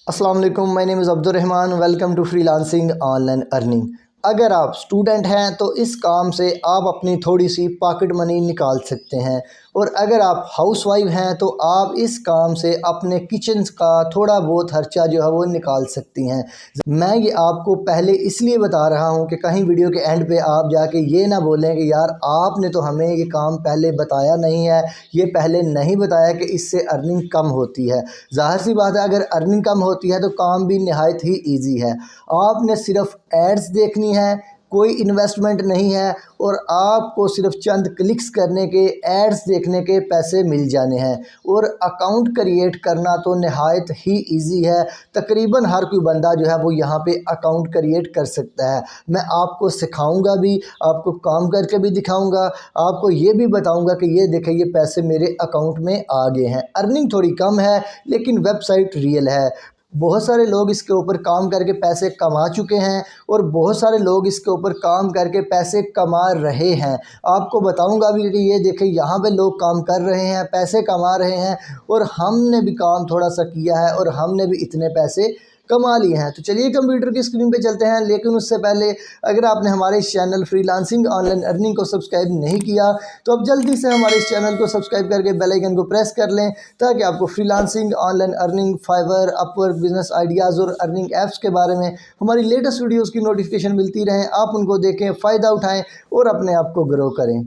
अस्सलाम वालेकुम, my name is Abdurrahman. Welcome to freelancing online earning. अगर आप स्टूडेंट हैं तो इस काम से आप अपनी थोड़ी सी पॉकेट मनी निकाल सकते हैं, और अगर आप हाउसवाइफ हैं तो आप इस काम से अपने किचन का थोड़ा बहुत खर्चा जो है वो निकाल सकती हैं। मैं ये आपको पहले इसलिए बता रहा हूँ कि कहीं वीडियो के एंड पे आप जाके ये ना बोलें कि यार आपने तो हमें ये काम पहले बताया नहीं है, ये पहले नहीं बताया कि इससे अर्निंग कम होती है। ज़ाहिर सी बात है, अगर अर्निंग कम होती है तो काम भी नहायत ही ईजी है। आपने सिर्फ एड्स देखनी है, कोई इन्वेस्टमेंट नहीं है, और आपको सिर्फ चंद क्लिक्स करने के, एड्स देखने के पैसे मिल जाने हैं। और अकाउंट क्रिएट करना तो नहायत ही इजी है। तकरीबन हर कोई बंदा जो है वो यहाँ पे अकाउंट क्रिएट कर सकता है। मैं आपको सिखाऊंगा भी, आपको काम करके भी दिखाऊंगा, आपको ये भी बताऊंगा कि ये देखें ये पैसे मेरे अकाउंट में आ गए हैं। अर्निंग थोड़ी कम है लेकिन वेबसाइट रियल है। बहुत सारे लोग इसके ऊपर काम करके पैसे कमा चुके हैं, और बहुत सारे लोग इसके ऊपर काम करके पैसे कमा रहे हैं। आपको बताऊंगा भी कि ये देखें यहाँ पे लोग काम कर रहे हैं, पैसे कमा रहे हैं, और हमने भी काम थोड़ा सा किया है और हमने भी इतने पैसे कमा लिए हैं। तो चलिए कंप्यूटर की स्क्रीन पे चलते हैं। लेकिन उससे पहले अगर आपने हमारे इस चैनल फ्रीलांसिंग ऑनलाइन अर्निंग को सब्सक्राइब नहीं किया तो अब जल्दी से हमारे इस चैनल को सब्सक्राइब करके बेल आइकन को प्रेस कर लें, ताकि आपको freelancing online earning, Fiverr, Upwork, business ideas और अर्निंग ऐप्स के बारे में हमारी लेटेस्ट वीडियोज़ की नोटिफिकेशन मिलती रहें। आप उनको देखें, फ़ायदा उठाएँ और अपने आप को ग्रो करें।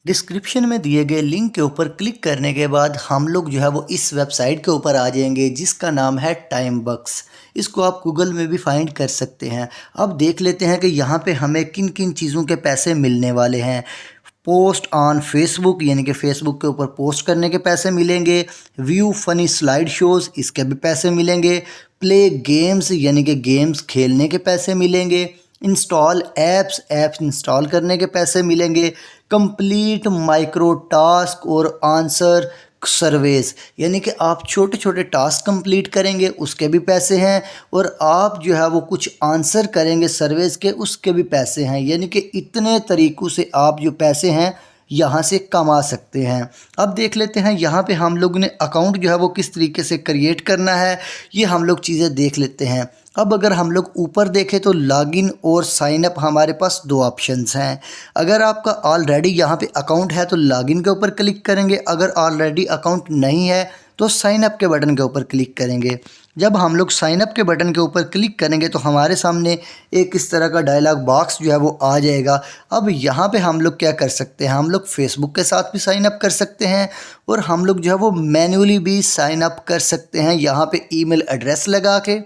डिस्क्रिप्शन में दिए गए लिंक के ऊपर क्लिक करने के बाद हम लोग जो है वो इस वेबसाइट के ऊपर आ जाएंगे, जिसका नाम है टाइम बक्स। इसको आप गूगल में भी फाइंड कर सकते हैं। अब देख लेते हैं कि यहाँ पे हमें किन किन चीज़ों के पैसे मिलने वाले हैं। पोस्ट ऑन फेसबुक, यानी कि फेसबुक के ऊपर पोस्ट करने के पैसे मिलेंगे। व्यू फनी स्लाइड शोज़, इसके भी पैसे मिलेंगे। प्ले गेम्स, यानी कि गेम्स खेलने के पैसे मिलेंगे। इंस्टॉल ऐप्स इंस्टॉल करने के पैसे मिलेंगे। कंप्लीट माइक्रो टास्क और आंसर सर्वेस, यानी कि आप छोटे छोटे टास्क कंप्लीट करेंगे उसके भी पैसे हैं, और आप जो है वो कुछ आंसर करेंगे सर्वेस के, उसके भी पैसे हैं। यानी कि इतने तरीक़ों से आप जो पैसे हैं यहाँ से कमा सकते हैं। अब देख लेते हैं यहाँ पे हम लोग ने अकाउंट जो है वो किस तरीके से क्रिएट करना है, ये हम लोग चीज़ें देख लेते हैं। अब अगर हम लोग ऊपर देखें तो लॉगिन और साइन अप हमारे पास दो ऑप्शंस हैं। अगर आपका ऑलरेडी यहाँ पे अकाउंट है तो लॉगिन के ऊपर क्लिक करेंगे, अगर ऑलरेडी अकाउंट नहीं है तो साइन अप के बटन के ऊपर क्लिक करेंगे। जब हम लोग साइन अप के बटन के ऊपर क्लिक करेंगे तो हमारे सामने एक इस तरह का डायलॉग बॉक्स जो है वो आ जाएगा। अब यहाँ पे हम लोग क्या कर सकते हैं, हम लोग फेसबुक के साथ भी साइन अप कर सकते हैं, और हम लोग जो है वो मैन्युअली भी साइन अप कर सकते हैं। यहाँ पे ईमेल एड्रेस लगा के,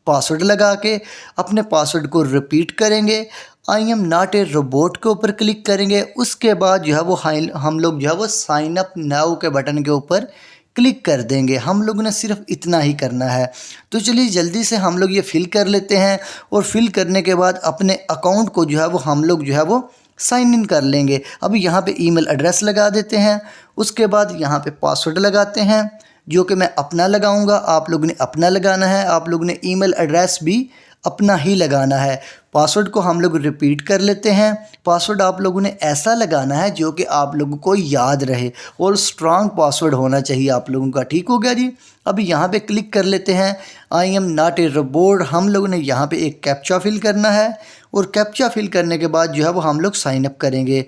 पासवर्ड लगा के अपने पासवर्ड को रिपीट करेंगे। I am not a robot के ऊपर क्लिक करेंगे। उसके बाद जो है वो हम लोग जो है वो साइन अप नाउ के बटन के ऊपर क्लिक कर देंगे। हम लोग ने सिर्फ इतना ही करना है। तो चलिए जल्दी से हम लोग ये फिल कर लेते हैं, और फिल करने के बाद अपने अकाउंट को जो है वो हम लोग जो है वो साइन इन कर लेंगे। अब यहाँ पे ईमेल एड्रेस लगा देते हैं, उसके बाद यहाँ पे पासवर्ड लगाते हैं, जो कि मैं अपना लगाऊंगा, आप लोग ने अपना लगाना है। आप लोग ने ईमेल एड्रेस भी अपना ही लगाना है। पासवर्ड को हम लोग रिपीट कर लेते हैं। पासवर्ड आप लोगों ने ऐसा लगाना है जो कि आप लोगों को याद रहे, और स्ट्रांग पासवर्ड होना चाहिए आप लोगों का। ठीक हो गया जी। अब यहाँ पे क्लिक कर लेते हैं, I am not a robot. हम लोगों ने यहाँ पे एक कैप्चा फिल करना है, और कैप्चा फिल करने के बाद जो है वो हम लोग साइन अप करेंगे।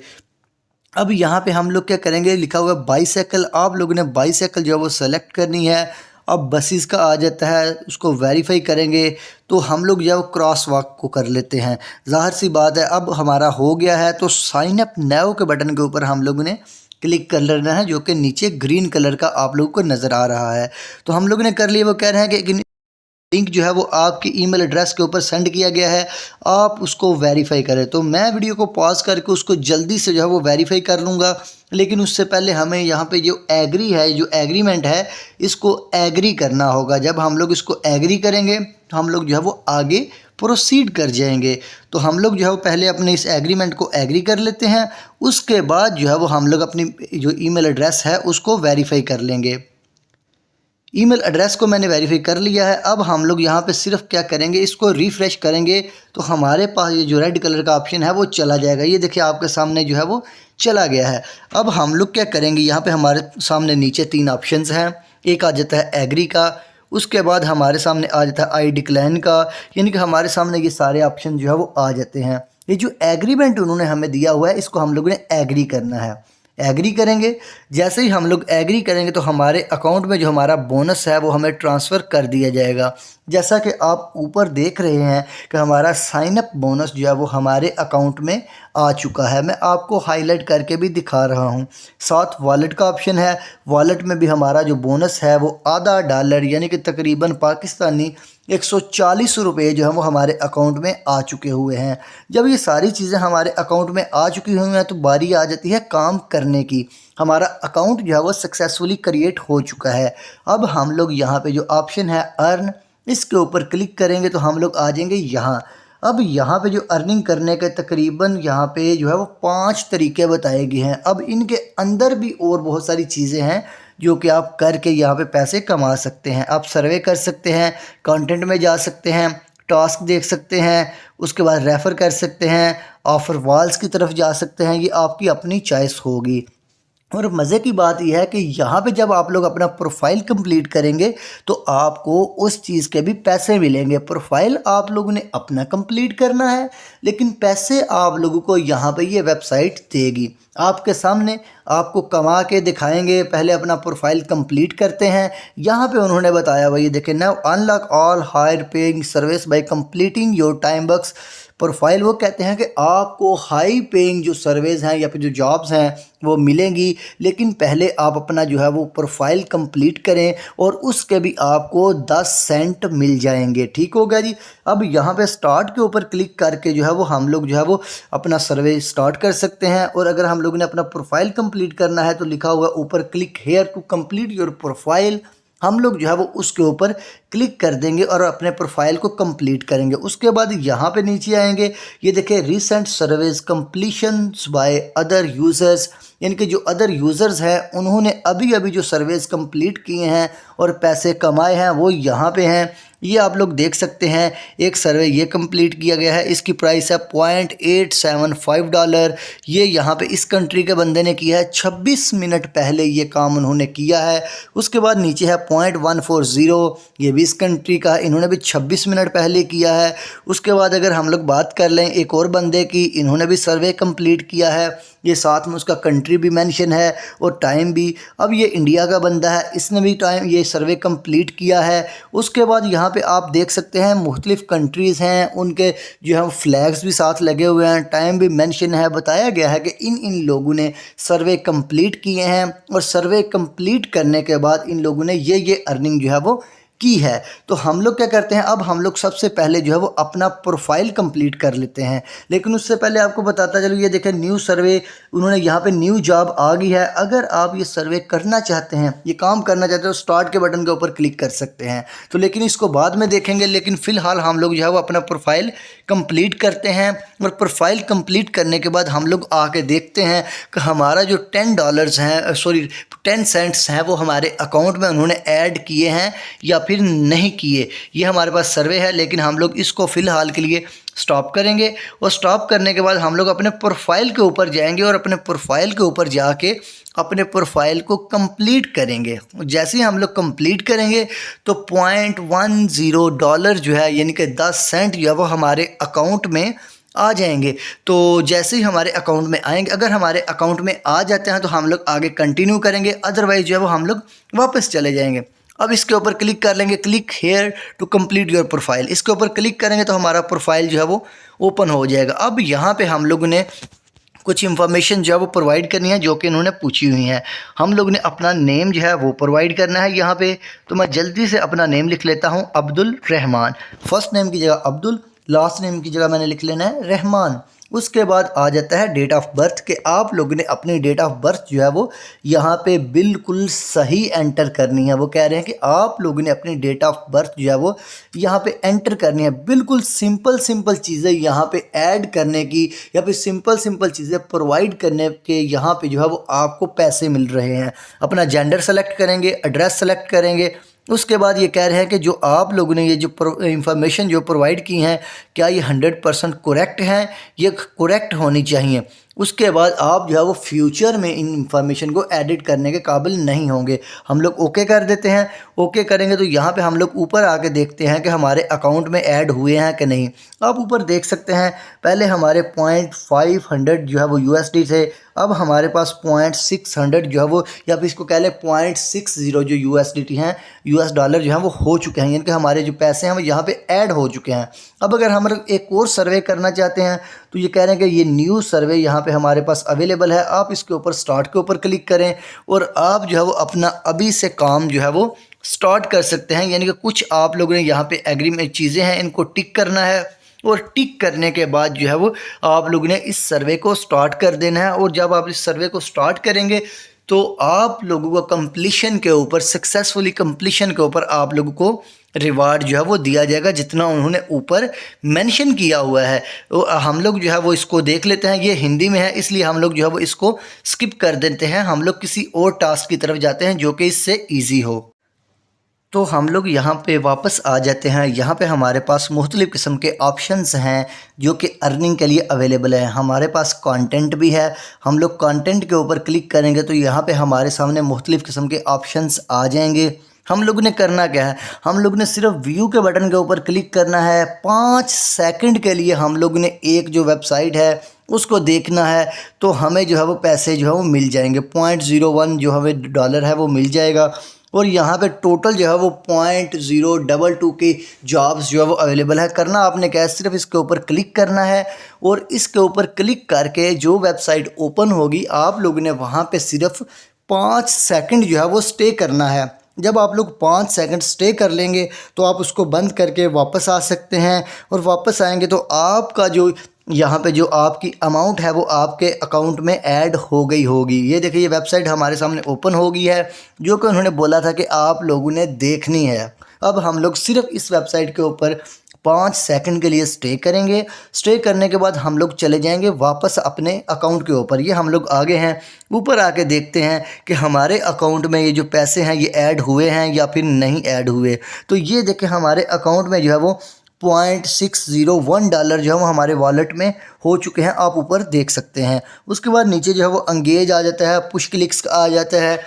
अब यहाँ पे हम लोग क्या करेंगे, लिखा हुआ है बाईसाइकिल, आप लोगों ने बाईसाइकिल जो है वो सेलेक्ट करनी है। अब बसेस का आ जाता है, उसको वेरीफाई करेंगे, तो हम लोग जो है वो क्रॉस वॉक को कर लेते हैं। ज़ाहिर सी बात है अब हमारा हो गया है, तो साइन अप नाउ के बटन के ऊपर हम लोगों ने क्लिक कर लेना है, जो कि नीचे ग्रीन कलर का आप लोगों को नज़र आ रहा है। तो हम लोगों ने कर लिया। वो कह रहे हैं कि लिंक जो है वो आपकी ईमेल एड्रेस के ऊपर सेंड किया गया है, आप उसको वेरीफाई करें। तो मैं वीडियो को पॉज करके उसको जल्दी से जो है वो वेरीफाई कर लूँगा, लेकिन उससे पहले हमें यहाँ पे जो एग्री है, जो एग्रीमेंट है, इसको एग्री करना होगा। जब हम लोग इसको एग्री करेंगे तो हम लोग जो है वो आगे प्रोसीड कर जाएंगे। तो हम लोग जो है वो पहले अपने इस एग्रीमेंट को एग्री कर लेते हैं, उसके बाद जो है वो हम लोग अपनी जो ईमेल एड्रेस है उसको वेरीफाई कर लेंगे। ईमेल एड्रेस को मैंने वेरीफाई कर लिया है। अब हम लोग यहाँ पे सिर्फ क्या करेंगे, इसको रिफ़्रेश करेंगे तो हमारे पास ये जो रेड कलर का ऑप्शन है वो चला जाएगा। ये देखिए आपके सामने जो है वो चला गया है। अब हम लोग क्या करेंगे, यहाँ पे हमारे सामने नीचे 3 ऑप्शंस हैं। एक आ जाता है एग्री का, उसके बाद हमारे सामने आ जाता है आई डिक्लाइन का, यानी कि हमारे सामने ये सारे ऑप्शन जो है वो आ जाते हैं। ये जो एग्रीमेंट उन्होंने हमें दिया हुआ है इसको हम लोगों ने एग्री करना है। एग्री करेंगे, जैसे ही हम लोग एग्री करेंगे तो हमारे अकाउंट में जो हमारा बोनस है वो हमें ट्रांसफ़र कर दिया जाएगा। जैसा कि आप ऊपर देख रहे हैं कि हमारा साइन अप बोनस जो है वो हमारे अकाउंट में आ चुका है। मैं आपको हाईलाइट करके भी दिखा रहा हूँ। साथ वॉलेट का ऑप्शन है, वॉलेट में भी हमारा जो बोनस है वो आधा डॉलर यानी कि तकरीबन पाकिस्तानी 140 रुपये जो है वो हमारे अकाउंट में आ चुके हुए हैं। जब ये सारी चीज़ें हमारे अकाउंट में आ चुकी हुई हैं तो बारी आ जाती है काम करने की। हमारा अकाउंट जो है वो सक्सेसफुली क्रिएट हो चुका है। अब हम लोग यहाँ पे जो ऑप्शन है अर्न, इसके ऊपर क्लिक करेंगे तो हम लोग आ जाएंगे यहाँ। अब यहाँ पे जो अर्निंग करने के तकरीबन यहाँ पे जो है वो 5 तरीके बताए गए हैं। अब इनके अंदर भी और बहुत सारी चीज़ें हैं जो कि आप करके यहाँ पे पैसे कमा सकते हैं। आप सर्वे कर सकते हैं, कंटेंट में जा सकते हैं, टास्क देख सकते हैं, उसके बाद रेफ़र कर सकते हैं, ऑफ़र वॉल्स की तरफ जा सकते हैं। ये आपकी अपनी चॉइस होगी। और मज़े की बात यह है कि यहाँ पे जब आप लोग अपना प्रोफाइल कंप्लीट करेंगे तो आपको उस चीज़ के भी पैसे मिलेंगे। प्रोफाइल आप लोगों ने अपना कंप्लीट करना है, लेकिन पैसे आप लोगों को यहाँ पे ये वेबसाइट देगी। आपके सामने आपको कमा के दिखाएंगे। पहले अपना प्रोफाइल कंप्लीट करते हैं। यहाँ पे उन्होंने बताया हुआ, ये देखें, now unlock all higher paying service by completing your TimeBucks profile. वो कहते हैं कि आपको हाई पेइंग जो सर्वेज़ हैं या फिर जो जॉब्स हैं वो मिलेंगी, लेकिन पहले आप अपना जो है वो प्रोफाइल कंप्लीट करें और उसके भी आपको 10 सेंट मिल जाएंगे। ठीक होगा जी। अब यहाँ पे स्टार्ट के ऊपर क्लिक करके जो है वो हम लोग जो है वो अपना सर्वे स्टार्ट कर सकते हैं। और अगर हम लोगों ने अपना प्रोफाइल कंप्लीट करना है तो लिखा हुआ ऊपर click here to complete your profile. हम लोग जो है वो उसके ऊपर क्लिक कर देंगे और अपने प्रोफाइल को कंप्लीट करेंगे। उसके बाद यहाँ पे नीचे आएंगे, ये देखें recent service completions by other users, यानी कि जो अदर यूज़र्स हैं उन्होंने अभी अभी जो सर्विस कंप्लीट किए हैं और पैसे कमाए हैं वो यहाँ पे हैं। ये आप लोग देख सकते हैं। एक सर्वे ये कंप्लीट किया गया है, इसकी प्राइस है $0.875। ये यहाँ पे इस कंट्री के बंदे ने किया है, 26 मिनट पहले ये काम उन्होंने किया है। उसके बाद नीचे है 0.140, ये भी इस कंट्री का, इन्होंने भी 26 मिनट पहले किया है। उसके बाद अगर हम लोग बात कर लें एक और बंदे की, इन्होंने भी सर्वे कंप्लीट किया है, ये साथ में उसका कंट्री भी मेंशन है और टाइम भी। अब ये इंडिया का बंदा है, इसने भी टाइम ये सर्वे कंप्लीट किया है। उसके बाद यहाँ पे आप देख सकते हैं मुख्तलिफ़ कंट्रीज़ हैं, उनके जो है फ्लैग्स भी साथ लगे हुए हैं, टाइम भी मेंशन है। बताया गया है कि इन लोगों ने सर्वे कंप्लीट किए हैं और सर्वे कंप्लीट करने के बाद इन लोगों ने ये अर्निंग जो है वो की है। तो हम लोग क्या करते हैं, अब हम लोग सबसे पहले जो है वो अपना प्रोफाइल कंप्लीट कर लेते हैं। लेकिन उससे पहले आपको बताता चलो, ये देखें न्यू सर्वे, उन्होंने यहाँ पे न्यू जॉब आ गई है। अगर आप ये सर्वे करना चाहते हैं, ये काम करना चाहते हो, स्टार्ट के बटन के ऊपर क्लिक कर सकते हैं। तो लेकिन इसको बाद में देखेंगे, लेकिन फ़िलहाल हम लोग जो है वो अपना प्रोफाइल कंप्लीट करते हैं। और प्रोफाइल कंप्लीट करने के बाद हम लोग आके देखते हैं कि हमारा जो $10 हैं, सॉरी 10 सेंट्स हैं, वो हमारे अकाउंट में उन्होंने ऐड किए हैं या फिर नहीं किए। ये हमारे पास सर्वे है, लेकिन हम लोग इसको फ़िलहाल के लिए स्टॉप करेंगे। और स्टॉप करने के बाद हम लोग अपने प्रोफाइल के ऊपर जाएंगे और अपने प्रोफाइल के ऊपर जाके अपने प्रोफाइल को कंप्लीट करेंगे। जैसे ही हम लोग कंप्लीट करेंगे तो $0.10 जो है, यानी कि 10 सेंट जो है वो हमारे अकाउंट में आ जाएंगे। तो जैसे ही हमारे अकाउंट में आएंगे, अगर हमारे अकाउंट में आ जाते हैं तो हम लोग आगे कंटिन्यू करेंगे, अदरवाइज़ जो है वो हम लोग वापस चले जाएंगे। अब इसके ऊपर क्लिक कर लेंगे, click here to complete your profile. इसके ऊपर क्लिक करेंगे तो हमारा प्रोफाइल जो है वो ओपन हो जाएगा। अब यहाँ पे हम लोगों ने कुछ इन्फॉर्मेशन जो है वो प्रोवाइड करनी है जो कि इन्होंने पूछी हुई हैं। हम लोग ने अपना नेम जो है वो प्रोवाइड करना है यहाँ पे। तो मैं जल्दी से अपना नेम लिख लेता हूँ, अब्दुल रहमान। फर्स्ट नेम की जगह अब्दुल, लास्ट नेम की जगह मैंने लिख लेना है रहमान। उसके बाद आ जाता है डेट ऑफ बर्थ के आप लोगों ने अपनी डेट ऑफ बर्थ जो है वो यहाँ पे बिल्कुल सही एंटर करनी है। वो कह रहे हैं कि आप लोगों ने अपनी डेट ऑफ बर्थ जो है वो यहाँ पे एंटर करनी है। बिल्कुल सिंपल चीज़ें यहाँ पे ऐड करने की या फिर सिंपल चीज़ें प्रोवाइड करने के यहाँ पे जो है वो आपको पैसे मिल रहे हैं। अपना जेंडर सेलेक्ट करेंगे, एड्रेस सेलेक्ट करेंगे, उसके बाद ये कह रहे हैं कि जो आप लोगों ने ये जो इंफॉर्मेशन जो प्रोवाइड की हैं क्या ये 100% करेक्ट हैं, ये करेक्ट होनी चाहिए। उसके बाद आप जो है वो फ्यूचर में इन इंफॉर्मेशन को एडिट करने के काबिल नहीं होंगे। हम लोग ओके कर देते हैं। ओके करेंगे तो यहाँ पे हम लोग ऊपर आके देखते हैं कि हमारे अकाउंट में ऐड हुए हैं कि नहीं। आप ऊपर देख सकते हैं पहले हमारे 0.500 जो है वो USD थे, अब हमारे पास 0.600 जो है वो, या फिर इसको कह लें 0.60 जो USDT हैं, US डॉलर जो है वो हो चुके हैं, यानी कि हमारे जो पैसे हैं वो यहाँ पे ऐड हो चुके हैं। अब अगर हम एक और सर्वे करना चाहते हैं तो ये कह रहे हैं कि ये न्यू सर्वे यहाँ पे हमारे पास अवेलेबल है। आप इसके ऊपर स्टार्ट के ऊपर क्लिक करें और आप जो है वो अपना अभी से काम जो है वो स्टार्ट कर सकते हैं। यानी कि कुछ आप लोगों ने यहाँ पे एग्रीमेंट चीज़ें हैं, इनको टिक करना है और टिक करने के बाद जो है वो आप लोगों ने इस सर्वे को स्टार्ट कर देना है। और जब आप इस सर्वे को स्टार्ट करेंगे तो आप लोगों को कंप्लीशन के ऊपर, सक्सेसफुली कंप्लीशन के ऊपर आप लोगों को रिवार्ड जो है वो दिया जाएगा जितना उन्होंने ऊपर मेंशन किया हुआ है। तो हम लोग जो है वो इसको देख लेते हैं। ये हिंदी में है इसलिए हम लोग जो है वो इसको स्किप कर देते हैं। हम लोग किसी और टास्क की तरफ जाते हैं जो कि इससे ईजी हो। तो हम लोग यहाँ पे वापस आ जाते हैं। यहाँ पे हमारे पास मुख्तलिफ़ किस्म के ऑप्शंस हैं जो कि अर्निंग के लिए अवेलेबल हैं। हमारे पास कंटेंट भी है। हम लोग कंटेंट के ऊपर क्लिक करेंगे तो यहाँ पे हमारे सामने मुख्तलिफ़ किस्म के ऑप्शंस आ जाएंगे। हम लोग ने करना क्या है, हम लोग ने सिर्फ व्यू के बटन के ऊपर क्लिक करना है। 5 सेकंड के लिए हम लोग ने एक जो वेबसाइट है उसको देखना है तो हमें जो है वो पैसे जो है वो मिल जाएंगे। 0.01 जो हमें डॉलर है वो मिल जाएगा। और यहाँ पे टोटल जो है वो 0.022 की जॉब्स जो है वो अवेलेबल है। करना आपने क्या है, सिर्फ इसके ऊपर क्लिक करना है और इसके ऊपर क्लिक करके जो वेबसाइट ओपन होगी आप लोगों ने वहाँ पे सिर्फ 5 सेकंड जो है वो स्टे करना है। जब आप लोग 5 सेकंड स्टे कर लेंगे तो आप उसको बंद करके वापस आ सकते हैं। और वापस आएंगे तो आपका जो यहाँ पे जो आपकी अमाउंट है वो आपके अकाउंट में ऐड हो गई होगी। ये देखिए ये वेबसाइट हमारे सामने ओपन हो गई है जो कि उन्होंने बोला था कि आप लोगों ने देखनी है। अब हम लोग सिर्फ इस वेबसाइट के ऊपर 5 सेकंड के लिए स्टे करेंगे। स्टे करने के बाद हम लोग चले जाएंगे वापस अपने अकाउंट के ऊपर। ये हम लोग आगे हैं, ऊपर आके देखते हैं कि हमारे अकाउंट में ये जो पैसे हैं ये ऐड हुए हैं या फिर नहीं ऐड हुए। तो ये देखें हमारे अकाउंट में जो है वो 0.601 डॉलर जो है वो हमारे वॉलेट में हो चुके हैं। आप ऊपर देख सकते हैं। उसके बाद नीचे जो है वो एंगेज आ जाता है, पुश क्लिक्स आ जाता है।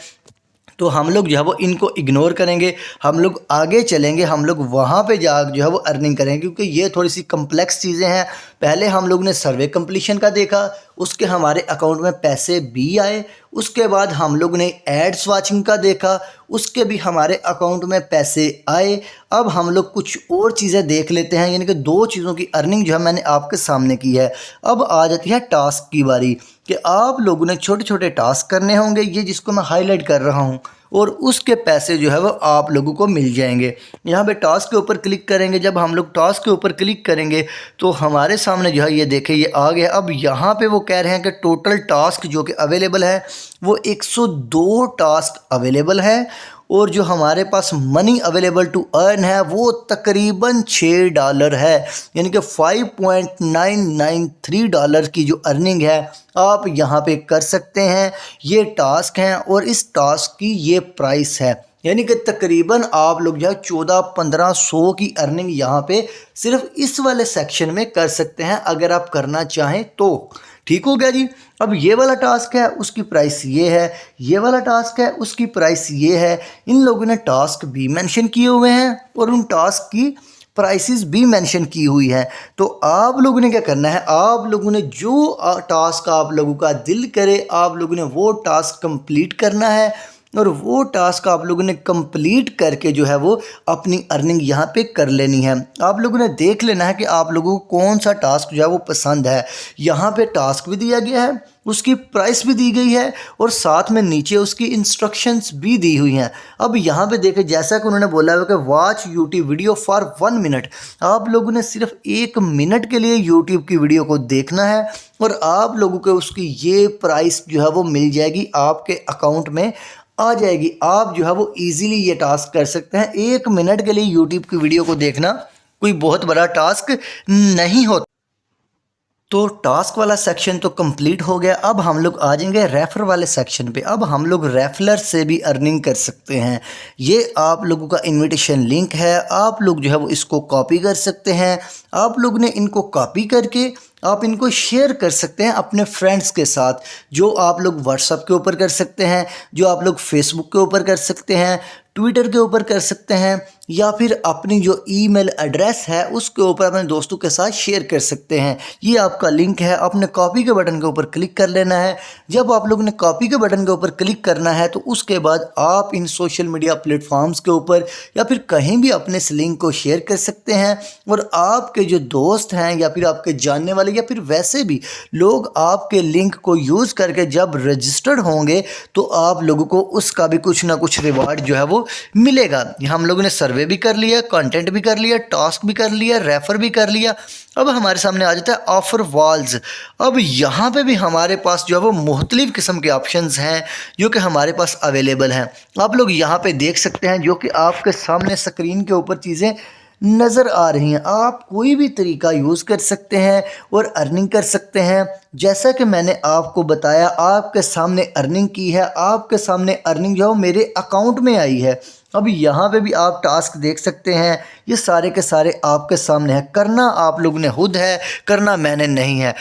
तो हम लोग जो है वो इनको इग्नोर करेंगे, हम लोग आगे चलेंगे, हम लोग वहाँ पे जा जो है वो अर्निंग करेंगे क्योंकि ये थोड़ी सी कम्प्लेक्स चीज़ें हैं। पहले हम लोग ने सर्वे कंप्लीशन का देखा, उसके हमारे अकाउंट में पैसे भी आए। उसके बाद हम लोग ने एड्स वाचिंग का देखा, उसके भी हमारे अकाउंट में पैसे आए। अब हम लोग कुछ और चीज़ें देख लेते हैं, यानी कि 2 चीज़ों की अर्निंग जो है मैंने आपके सामने की है। अब आ जाती है टास्क की बारी कि आप लोगों ने छोटे छोटे टास्क करने होंगे, ये जिसको मैं हाईलाइट कर रहा हूँ, और उसके पैसे जो है वो आप लोगों को मिल जाएंगे। यहाँ पे टास्क के ऊपर क्लिक करेंगे। जब हम लोग टास्क के ऊपर क्लिक करेंगे तो हमारे सामने जो है ये देखें ये आ गया। अब यहाँ पे वो कह रहे हैं कि टोटल टास्क जो कि अवेलेबल है वो 102 टास्क अवेलेबल है और जो हमारे पास मनी अवेलेबल टू अर्न है वो तकरीबन $6 है, यानी कि 5.993 डॉलर की जो अर्निंग है आप यहाँ पे कर सकते हैं। ये टास्क हैं और इस टास्क की ये प्राइस है, यानी कि तकरीबन आप लोग जो है 1400-1500 की अर्निंग यहाँ पे सिर्फ इस वाले सेक्शन में कर सकते हैं अगर आप करना चाहें तो। ठीक हो गया जी। अब ये वाला टास्क है उसकी प्राइस ये है, ये वाला टास्क है उसकी प्राइस ये है। इन लोगों ने टास्क भी मेंशन किए हुए हैं और उन टास्क की प्राइसेस भी मेंशन की हुई है। तो आप लोगों ने क्या करना है, आप लोगों ने जो टास्क आप लोगों का दिल करे आप लोगों ने वो टास्क कंप्लीट करना है और वो टास्क आप लोगों ने कंप्लीट करके जो है वो अपनी अर्निंग यहाँ पे कर लेनी है। आप लोगों ने देख लेना है कि आप लोगों को कौन सा टास्क जो है वो पसंद है। यहाँ पे टास्क भी दिया गया है, उसकी प्राइस भी दी गई है और साथ में नीचे उसकी इंस्ट्रक्शंस भी दी हुई हैं। अब यहाँ पे देखें जैसा कि उन्होंने बोला है कि watch YouTube video for 1 minute, आप लोगों ने सिर्फ 1 मिनट के लिए यूट्यूब की वीडियो को देखना है और आप लोगों को उसकी ये प्राइस जो है वो मिल जाएगी, आपके अकाउंट में आ जाएगी। आप जो है वो इजीली ये टास्क कर सकते हैं। 1 मिनट के लिए यूट्यूब की वीडियो को देखना कोई बहुत बड़ा टास्क नहीं होता। तो टास्क वाला सेक्शन तो कंप्लीट हो गया। अब हम लोग आ जाएंगे रेफर वाले सेक्शन पे। अब हम लोग रेफरर से भी अर्निंग कर सकते हैं। ये आप लोगों का इनविटेशन लिंक है, आप लोग जो है वो इसको कॉपी कर सकते हैं। आप लोग ने इनको कॉपी करके आप इनको शेयर कर सकते हैं अपने फ्रेंड्स के साथ, जो आप लोग व्हाट्सएप के ऊपर कर सकते हैं, जो आप लोग फेसबुक के ऊपर कर सकते हैं, ट्विटर के ऊपर कर सकते हैं, या फिर अपनी जो ईमेल एड्रेस है उसके ऊपर अपने दोस्तों के साथ शेयर कर सकते हैं। ये आपका लिंक है, आपने कॉपी के बटन के ऊपर क्लिक कर लेना है। जब आप लोग ने कॉपी के बटन के ऊपर क्लिक करना है तो उसके बाद आप इन सोशल मीडिया प्लेटफॉर्म्स के ऊपर या फिर कहीं भी अपने इस लिंक को शेयर कर सकते हैं, और आपके जो दोस्त हैं या फिर आपके जानने वाले या फिर वैसे भी लोग आपके लिंक को यूज़ करके जब रजिस्टर्ड होंगे तो आप लोगों को उसका भी कुछ ना कुछ रिवार्ड जो है वो मिलेगा। हम लोगों ने सर्वे भी कर लिया, कंटेंट भी कर लिया, टास्क भी कर लिया, रेफर भी कर लिया। अब हमारे सामने आ जाता है ऑफर वॉल्स। अब यहाँ पे भी हमारे पास जो है वो मुख्तलिफ़ किस्म के ऑप्शंस हैं जो कि हमारे पास अवेलेबल हैं। आप लोग यहाँ पे देख सकते हैं, जो कि आपके सामने स्क्रीन के ऊपर चीज़ें नज़र आ रही हैं। आप कोई भी तरीका यूज़ कर सकते हैं और अर्निंग कर सकते हैं। जैसा कि मैंने आपको बताया, आपके सामने अर्निंग की है, आपके सामने अर्निंग जो मेरे अकाउंट में आई है। अब यहाँ पे भी आप टास्क देख सकते हैं, ये सारे के सारे आपके सामने हैं। करना आप लोग ने खुद है, करना मैंने नहीं है।